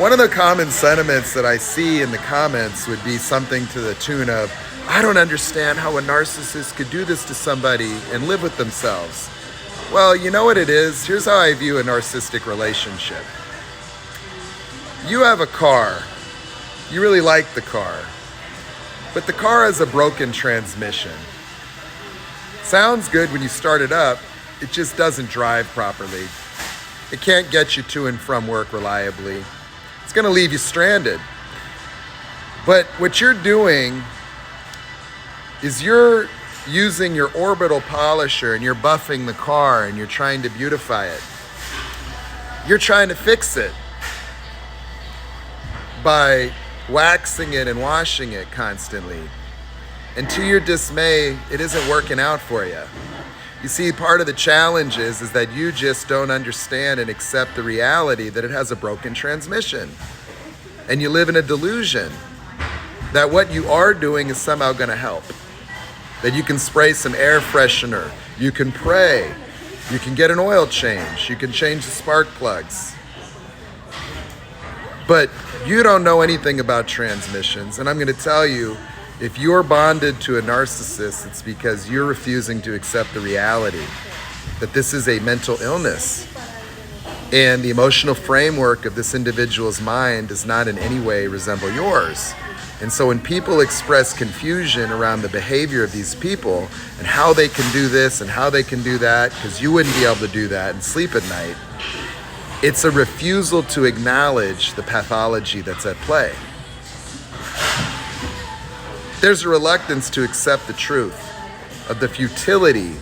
One of the common sentiments that I see in the comments would be something to the tune of, I don't understand how a narcissist could do this to somebody and live with themselves. Well, you know what it is? Here's how I view a narcissistic relationship. You have a car. You really like the car. But the car has a broken transmission. Sounds good when you start it up. It just doesn't drive properly. It can't get you to and from work reliably. It's going to leave you stranded. But what you're doing is you're using your orbital polisher and you're buffing the car and you're trying to beautify it. You're trying to fix it by waxing it and washing it constantly. And to your dismay, it isn't working out for you. You see, part of the challenge is that you just don't understand and accept the reality that it has a broken transmission. And you live in a delusion that what you are doing is somehow going to help. That you can spray some air freshener, you can pray, you can get an oil change, you can change the spark plugs. But you don't know anything about transmissions, and I'm going to tell you, if you're bonded to a narcissist, it's because you're refusing to accept the reality that this is a mental illness. And the emotional framework of this individual's mind does not in any way resemble yours. And so when people express confusion around the behavior of these people and how they can do this and how they can do that, because you wouldn't be able to do that and sleep at night, it's a refusal to acknowledge the pathology that's at play. There's a reluctance to accept the truth of the futility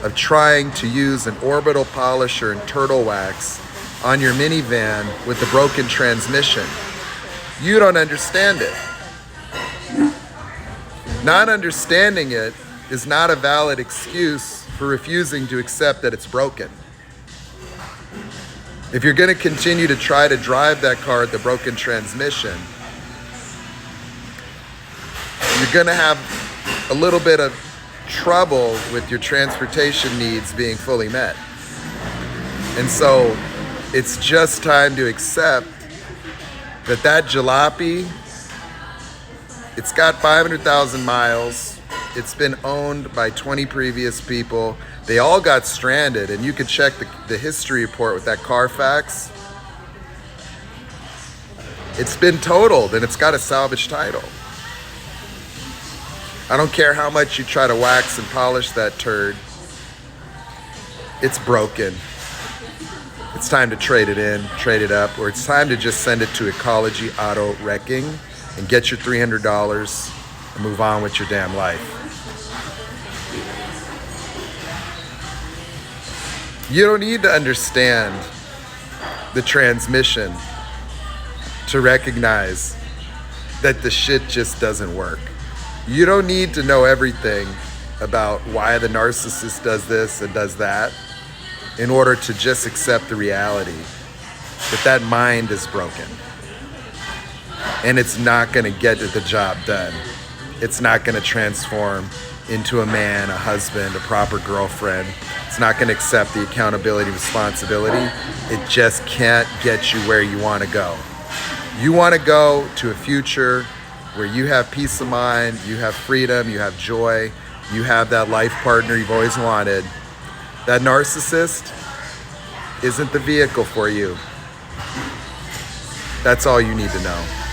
of trying to use an orbital polisher and turtle wax on your minivan with a broken transmission. You don't understand it. Not understanding it is not a valid excuse for refusing to accept that it's broken. If you're going to continue to try to drive that car with the broken transmission, you're going to have a little bit of trouble with your transportation needs being fully met. And so it's just time to accept that jalopy, it's got 500,000 miles. It's been owned by 20 previous people. They all got stranded, and you can check the history report with that Carfax. It's been totaled, and it's got a salvage title. I don't care how much you try to wax and polish that turd. It's broken. It's time to trade it in, trade it up, or it's time to just send it to Ecology Auto Wrecking and get your $300 and move on with your damn life. You don't need to understand the transmission to recognize that the shit just doesn't work. You don't need to know everything about why the narcissist does this and does that in order to just accept the reality that mind is broken. And it's not going to get the job done. It's not going to transform into a man, a husband, a proper girlfriend. It's not going to accept the accountability, responsibility. It just can't get you where you want to go. You want to go to a future where you have peace of mind, you have freedom, you have joy, you have that life partner you've always wanted. That narcissist isn't the vehicle for you. That's all you need to know.